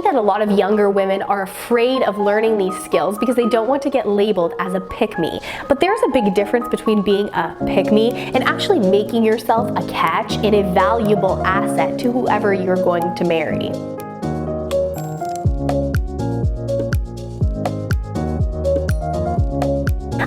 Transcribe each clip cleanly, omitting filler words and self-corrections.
think that a lot of younger women are afraid of learning these skills because they don't want to get labeled as a pick-me. But there's a big difference between being a pick-me and actually making yourself a catch and a valuable asset to whoever you're going to marry.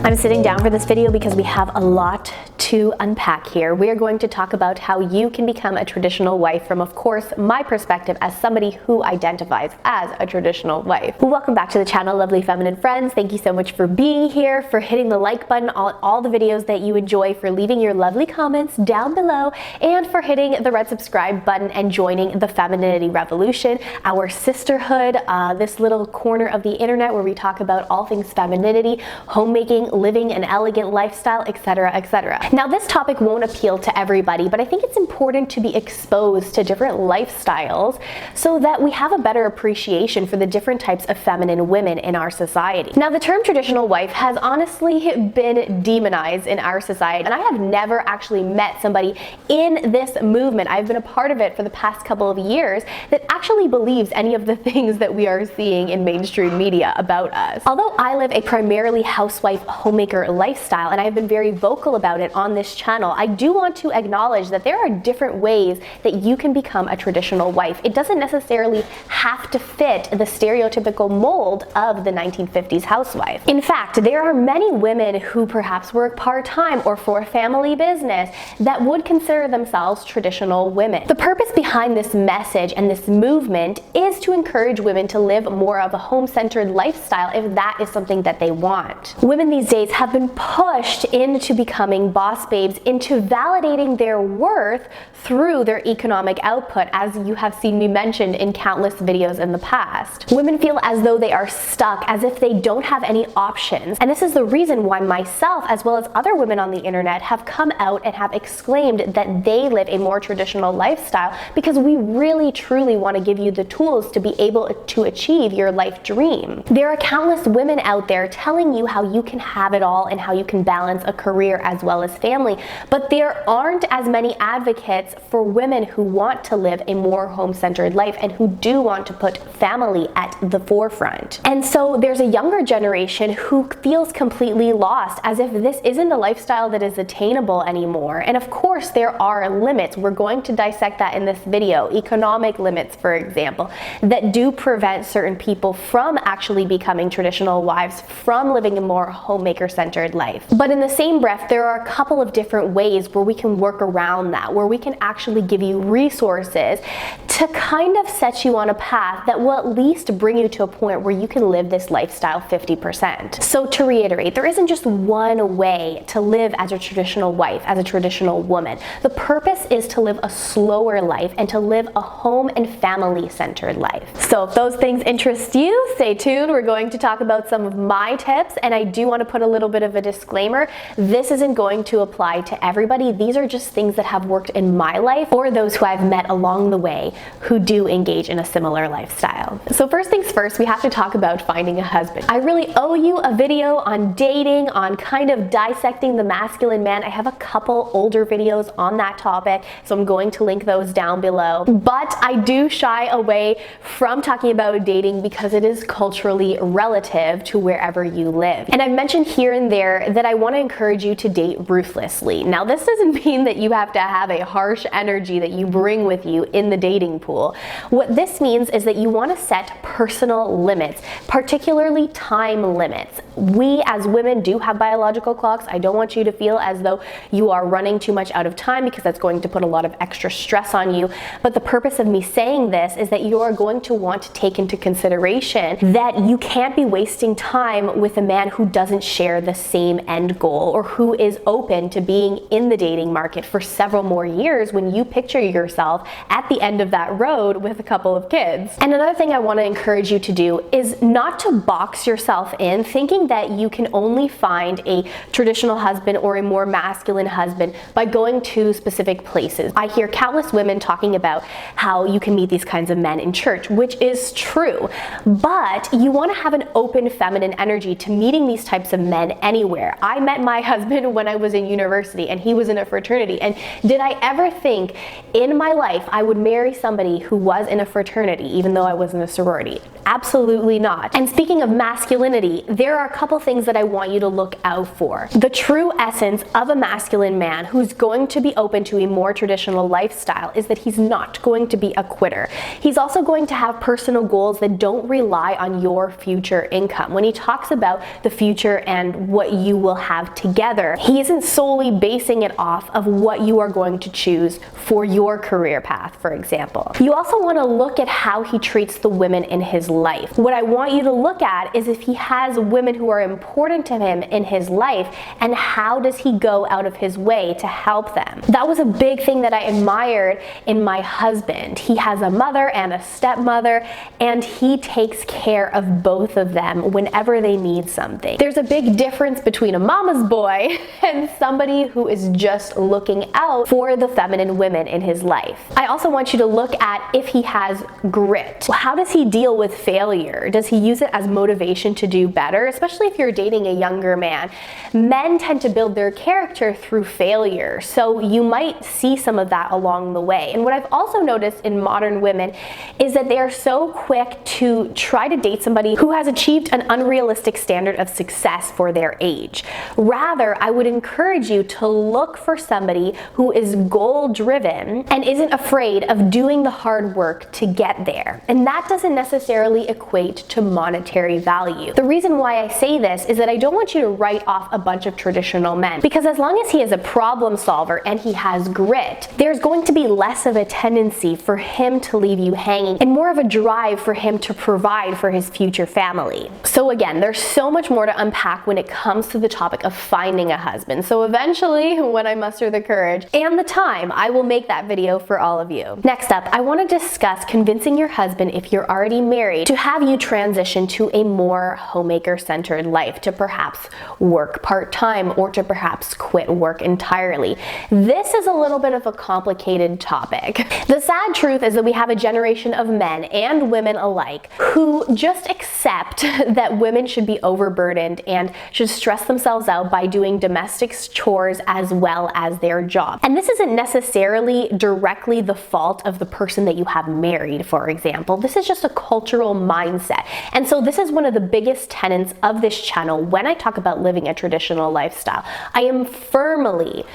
I'm sitting down for this video because we have a lot to unpack here. We are going to talk about how you can become a traditional wife from, of course, my perspective as somebody who identifies as a traditional wife. Welcome back to the channel, lovely feminine friends. Thank you so much for being here, for hitting the like button on all the videos that you enjoy, for leaving your lovely comments down below, and for hitting the red subscribe button and joining the Femininity Revolution, our sisterhood, this little corner of the internet where we talk about all things femininity, homemaking, living an elegant lifestyle, etc., etc. Now, this topic won't appeal to everybody, but I think it's important to be exposed to different lifestyles so that we have a better appreciation for the different types of feminine women in our society. Now, the term traditional wife has honestly been demonized in our society, and I have never actually met somebody in this movement, I've been a part of it for the past couple of years, that actually believes any of the things that we are seeing in mainstream media about us. Although I live a primarily housewife, homemaker lifestyle, and I've been very vocal about it on this channel, I do want to acknowledge that there are different ways that you can become a traditional wife. It doesn't necessarily have to fit the stereotypical mold of the 1950s housewife. In fact, there are many women who perhaps work part-time or for a family business that would consider themselves traditional women. The purpose behind this message and this movement is to encourage women to live more of a home-centered lifestyle if that is something that they want. Women these days have been pushed into becoming boss babes, into validating their worth through their economic output, as you have seen me mention in countless videos in the past. Women feel as though they are stuck, as if they don't have any options. And this is the reason why myself, as well as other women on the internet, have come out and have exclaimed that they live a more traditional lifestyle, because we really truly want to give you the tools to be able to achieve your life dream. There are countless women out there telling you how you can have it all and how you can balance a career as well as family, but there aren't as many advocates for women who want to live a more home-centered life and who do want to put family at the forefront. And so there's a younger generation who feels completely lost, as if this isn't a lifestyle that is attainable anymore. And of course there are limits. We're going to dissect that in this video. Economic limits, for example, that do prevent certain people from actually becoming traditional wives, from living a more homemaker-centered life. But in the same breath, there are a couple of different ways where we can work around that, where we can actually give you resources to kind of set you on a path that will at least bring you to a point where you can live this lifestyle 50%. So to reiterate, there isn't just one way to live as a traditional wife, as a traditional woman. The purpose is to live a slower life and to live a home and family-centered life. So if those things interest you, stay tuned. We're going to talk about some of my tips, and I do want to put a little bit of a disclaimer. This isn't going to apply to everybody. These are just things that have worked in my life or those who I've met along the way who do engage in a similar lifestyle. So first things first, we have to talk about finding a husband. I really owe you a video on dating, on kind of dissecting the masculine man. I have a couple older videos on that topic, so I'm going to link those down below. But I do shy away from talking about dating because it is culturally relative to wherever you live. And I've mentioned here and there that I want to encourage you to date ruthlessly. Now, this doesn't mean that you have to have a harsh energy that you bring with you in the dating pool. What this means is that you want to set personal limits, particularly time limits. We as women do have biological clocks. I don't want you to feel as though you are running too much out of time, because that's going to put a lot of extra stress on you. But the purpose of me saying this is that you are going to want to take into consideration that you can't be wasting time with a man who doesn't share the same end goal, or who is open to being in the dating market for several more years when you picture yourself at the end of that road with a couple of kids. And another thing I want to encourage you to do is not to box yourself in thinking that you can only find a traditional husband or a more masculine husband by going to specific places. I hear countless women talking about how you can meet these kinds of men in church, which is true, but you want to have an open feminine energy to meeting these types of men anywhere. I met my husband when I was in university and he was in a fraternity. And did I ever think in my life I would marry somebody who was in a fraternity, even though I was in a sorority? Absolutely not. And speaking of masculinity, there are a couple things that I want you to look out for. The true essence of a masculine man who's going to be open to a more traditional lifestyle is that he's not going to be a quitter. He's also going to have personal goals that don't rely on your future income. When he talks about the future and what you will have together, he isn't solely basing it off of what you are going to choose for your career path, for example. You also want to look at how he treats the women in his life. What I want you to look at is if he has women who are important to him in his life, and how does he go out of his way to help them. That was a big thing that I admired in my husband. He has a mother and a stepmother, and he takes care of both of them whenever they need something. There's a big difference between a mama's boy and somebody who is just looking out for the feminine women in his life. I also want you to look at if he has grit. How does he deal with failure? Does he use it as motivation to do better? Especially if you're dating a younger man. Men tend to build their character through failure, so you might see some of that along the way. And what I've also noticed in modern women is that they are so quick to try to date somebody who has achieved an unrealistic standard of success for their age. Rather, I would encourage you to look for somebody who is goal-driven and isn't afraid of doing the hard work to get there. And that doesn't necessarily equate to monetary value. The reason why I say this is that I don't want you to write off a bunch of traditional men, because as long as he is a problem solver and he has grit, there's going to be less of a tendency for him to leave you hanging and more of a drive for him to provide for his future family. So again, there's so much more to unpack when it comes to the topic of finding a husband. So eventually, when I muster the courage and the time, I will make that video for all of you. Next up, I want to discuss convincing your husband, if you're already married, to have you transition to a more homemaker-centered life, to perhaps work part-time or to perhaps quit work entirely. This is a little bit of a complicated topic. The sad truth is that we have a generation of men and women alike who just accept that women should be overburdened and should stress themselves out by doing domestic chores as well as their job. And this isn't necessarily directly the fault of the person that you have married, for example. This is just a cultural mindset. And so this is one of the biggest tenets of this channel when I talk about living a traditional lifestyle. I am firmly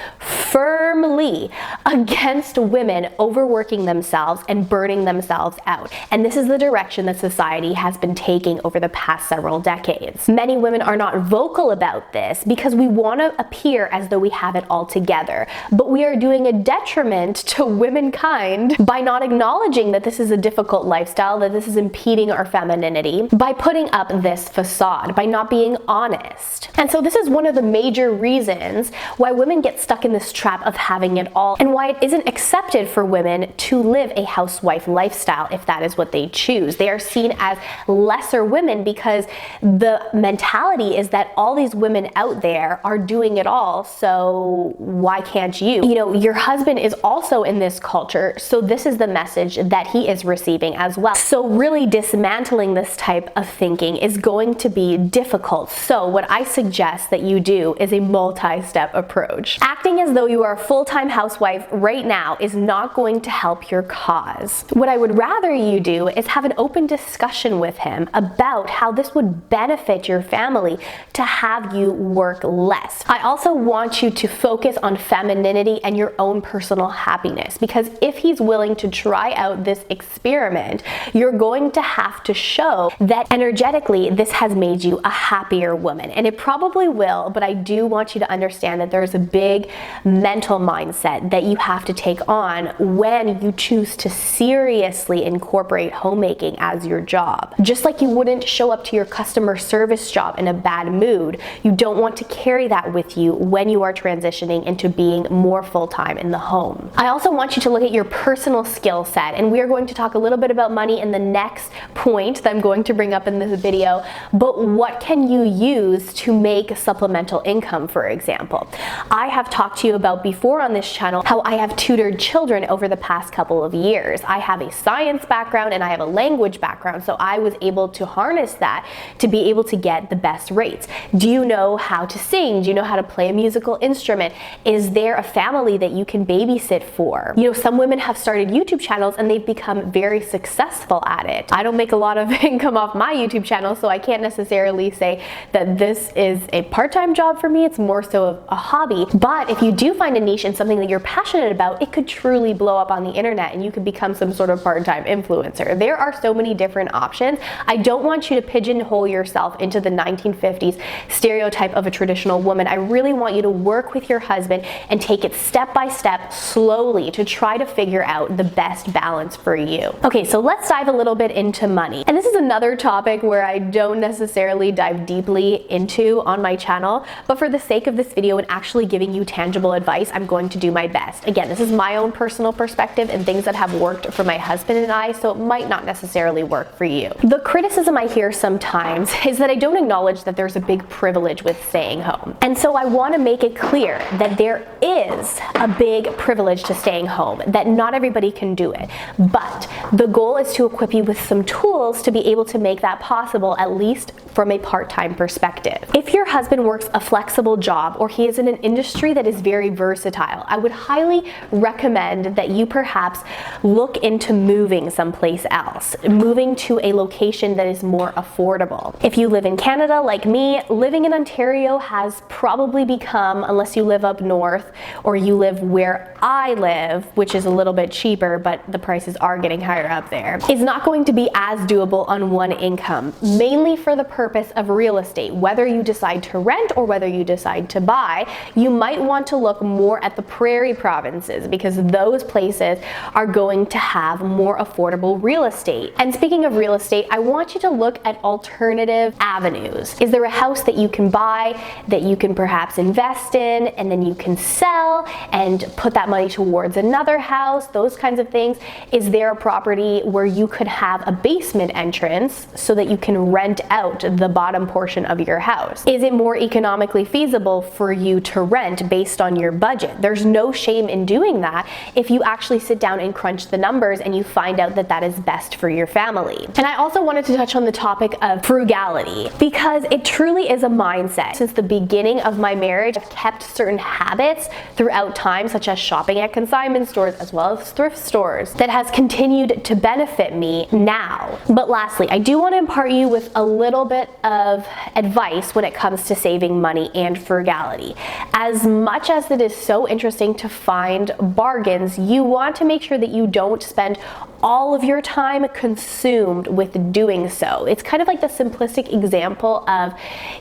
against women overworking themselves and burning themselves out. And this is the direction that society has been taking over the past several decades. Many women are not vocal about this because we want to appear as though we have it all together. But we are doing a detriment to womankind by not acknowledging that this is a difficult lifestyle, that this is impeding our femininity, by putting up this facade, by not being honest. And so this is one of the major reasons why women get stuck in this trap of having it all, and why it isn't accepted for women to live a housewife lifestyle if that is what they choose. They are seen as lesser women because the mentality is that all these women out there are doing it all, so why can't you? You know, your husband is also in this culture, so this is the message that he is receiving as well. So really dismantling this type of thinking is going to be difficult. So what I suggest that you do is a multi-step approach. Acting as though you are a full-time housewife right now is not going to help your cause. What I would rather you do is have an open discussion with him about how this would benefit your family to have you work less. I also want you to focus on femininity and your own personal happiness, because if he's willing to try out this experiment, you're going to have to show that energetically this has made you a happier woman. And it probably will, but I do want you to understand that there's a big mental mindset that you have to take on when you choose to seriously incorporate homemaking as your job. Just like you wouldn't show up to your customer service job in a bad mood, you don't want to carry that with you when you are transitioning into being more full-time in the home. I also want you to look at your personal skill set, and we are going to talk a little bit about money in the next point that I'm going to bring up in this video, but what can you use to make supplemental income, for example? I have talked to you about before on this channel how I have tutored children over the past couple of years. I have a science background and I have a language background, so I was able to harness that to be able to get the best rates. Do you know how to sing? Do you know how to play a musical instrument? Is there a family that you can babysit for? You know, some women have started YouTube channels and they've become very successful at it. I don't make a lot of income off my YouTube channel, so I can't necessarily say that this is a part-time job for me. It's more so a hobby. But if you do find a niche and something that you're passionate about, it could truly blow up on the internet and you could become some sort of part-time influencer. There are so many different options. I don't want you to pigeonhole yourself into the 1950s stereotype of a traditional woman. I really want you to work with your husband and take it step by step, slowly, to try to figure out the best balance for you. Okay, so let's dive a little bit into money. And this is another topic where I don't necessarily dive deeply into on my channel, but for the sake of this video and actually giving you tangible advice, I'm going to do my best. Again, this is my own personal perspective and things that have worked for my husband and I, so it might not necessarily work for you. The criticism I hear sometimes is that I don't acknowledge that there's a big privilege with staying home. And so I want to make it clear that there is a big privilege to staying home, that not everybody can do it. But the goal is to equip you with some tools to be able to make that possible, at least from a part-time perspective. If your husband works a flexible job or he is in an industry that is very versatile, I would highly recommend that you perhaps look into moving someplace else, moving to a location that is more affordable. If you live in Canada like me, living in Ontario has probably become, unless you live up north or you live where I live, which is a little bit cheaper, but the prices are getting higher up there, is not going to be as doable on one income, mainly for the purpose of real estate. Whether you decide to rent or whether you decide to buy, you might want to look more at the prairie provinces because those places are going to have more affordable real estate. And speaking of real estate, I want you to look at alternative avenues. Is there a house that you can buy that you can perhaps invest in and then you can sell and put that money towards another house, those kinds of things? Is there a property where you could have a basement entrance so that you can rent out the bottom portion of your house? Is it more economically feasible for you to rent based on your budget? There's no shame in doing that if you actually sit down and crunch the numbers and you find out that that is best for your family. And I also wanted to touch on the topic of frugality because it truly is a mindset. Since the beginning of my marriage, I've kept certain habits throughout time, such as shopping at consignment stores as well as thrift stores, that has continued to benefit me now. But lastly, I do want to impart you with a little bit of advice when it comes to saving money and frugality. As much as it is so interesting to find bargains, you want to make sure that you don't spend all of your time consumed with doing so. It's kind of like the simplistic example of,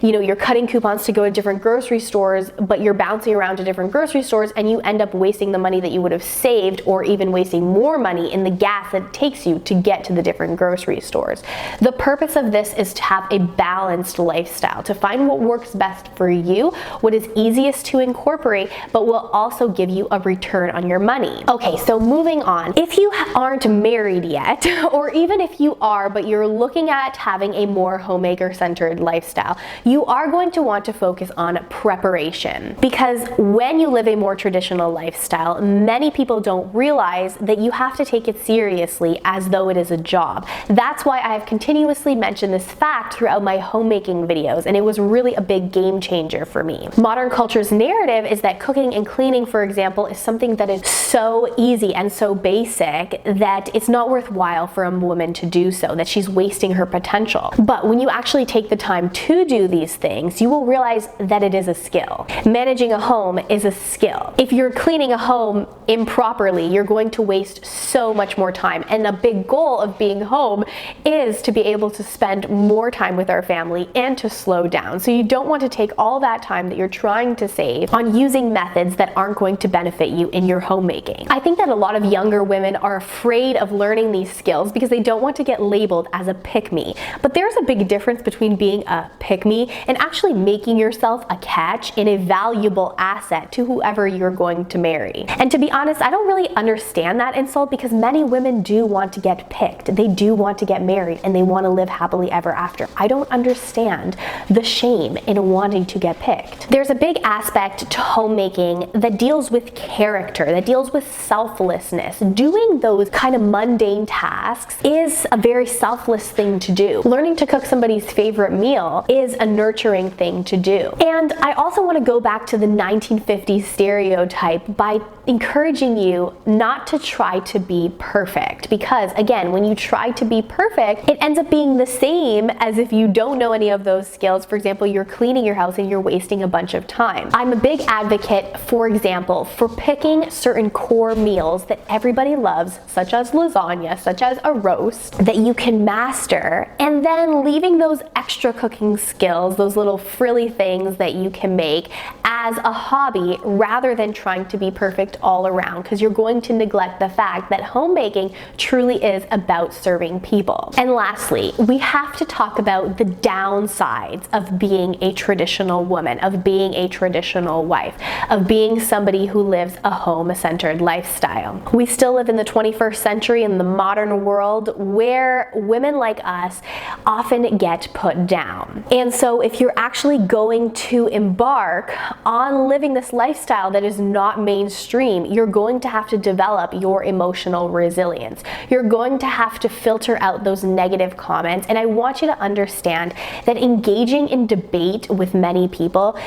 you know, you're cutting coupons to go to different grocery stores, but you're bouncing around to different grocery stores and you end up wasting the money that you would have saved or even wasting more money in the gas that it takes you to get to the different grocery stores. The purpose of this is to have a balanced lifestyle, to find what works best for you, what is easiest to incorporate, but will also give you a return on your money. Okay, so moving on. If you aren't married yet, or even if you are, but you're looking at having a more homemaker-centered lifestyle, you are going to want to focus on preparation. Because when you live a more traditional lifestyle, many people don't realize that you have to take it seriously as though it is a job. That's why I have continuously mentioned this fact throughout my homemaking videos, and it was really a big game changer for me. Modern culture's narrative is that cooking and cleaning, for example, is something that is so easy and so basic that it's not worthwhile for a woman to do so, that she's wasting her potential. But when you actually take the time to do these things, you will realize that it is a skill. Managing a home is a skill. If you're cleaning a home improperly, you're going to waste so much more time. And a big goal of being home is to be able to spend more time with our family and to slow down. So you don't want to take all that time that you're trying to save on using methods that aren't going to benefit you in your homemaking. I think that a lot of younger women are afraid of learning these skills because they don't want to get labeled as a pick-me. But there's a big difference between being a pick-me and actually making yourself a catch and a valuable asset to whoever you're going to marry. And to be honest, I don't really understand that insult because many women do want to get picked. They do want to get married and they want to live happily ever after. I don't understand the shame in wanting to get picked. There's a big aspect to homemaking that deals with character, that deals with selflessness. Doing those kind of mundane tasks is a very selfless thing to do. Learning to cook somebody's favorite meal is a nurturing thing to do. And I also want to go back to the 1950s stereotype by encouraging you not to try to be perfect, because again, when you try to be perfect, it ends up being the same as if you don't know any of those skills. For example, you're cleaning your house and you're wasting a bunch of time. I'm a big advocate, for example, for picking certain core meals that everybody loves, such as lasagna, such as a roast, that you can master, and then leaving those extra cooking skills, those little frilly things that you can make, as a hobby rather than trying to be perfect all around, because you're going to neglect the fact that homemaking truly is about serving people. And lastly, we have to talk about the downsides of being a traditional woman, of being a traditional wife, of being somebody who lives a home-centered lifestyle. We still live in the 21st century, in the modern world, where women like us often get put down. And so if you're actually going to embark on living this lifestyle that is not mainstream, you're going to have to develop your emotional resilience. You're going to have to filter out those negative comments. And I want you to understand that engaging in debate with many people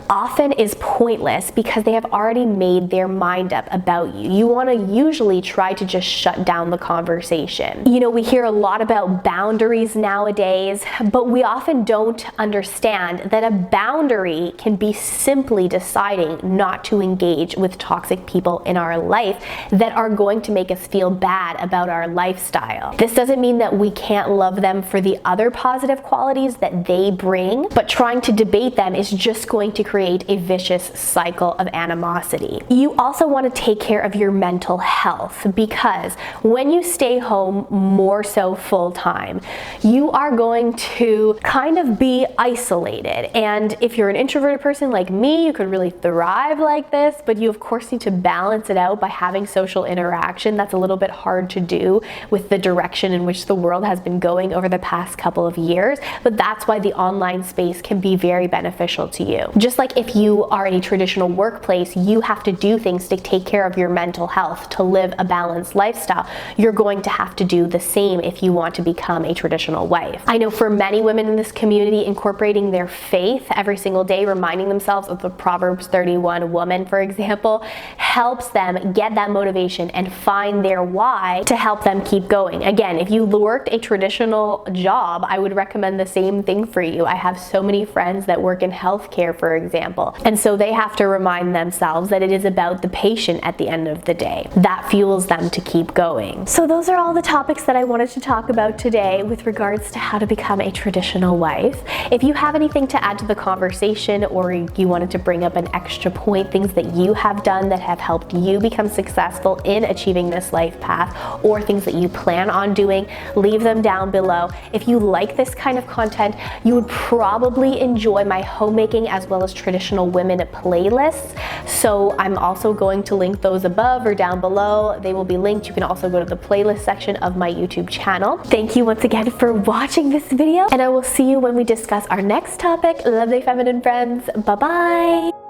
often is pointless because they have already made their mind up about you. You want to usually try to just shut down the conversation. You know, we hear a lot about boundaries nowadays, but we often don't understand that a boundary can be simply deciding not to engage with toxic people in our life that are going to make us feel bad about our lifestyle. This doesn't mean that we can't love them for the other positive qualities that they bring, but trying to debate them is just going to create a vicious cycle of animosity. You also want to take care of your mental health, because when you stay home more so full time, you are going to kind of be isolated. And if you're an introverted person like me, you could really thrive like this, but you of course need to balance it out by having social interaction. That's a little bit hard to do with the direction in which the world has been going over the past couple of years, but that's why the online space can be very beneficial to you. Just like if you are in a traditional workplace, you have to do things to take care of your mental health, to live a balanced lifestyle. You're going to have to do the same if you want to become a traditional wife. I know for many women in this community, incorporating their faith every single day, reminding themselves of the Proverbs 31 woman, for example, helps them get that motivation and find their why to help them keep going. Again, if you worked a traditional job, I would recommend the same thing for you. I have so many friends that work in healthcare, for example, and so they have to remind themselves that it is about the patient at the end of the day. That fuels them to keep going. So those are all the topics that I wanted to talk about today with regards to how to become a traditional wife. If you have anything to add to the conversation, or you wanted to bring up an extra point, things that you have done that have helped you become successful in achieving this life path, or things that you plan on doing, leave them down below. If you like this kind of content, you would probably enjoy my homemaking as well as traditional women playlists. So I'm also going to link those above or down below. They will be linked. You can also go to the playlist section of my YouTube channel. Thank you once again for watching this video, and I will see you when we discuss our next topic. Lovely feminine friends. Bye-bye.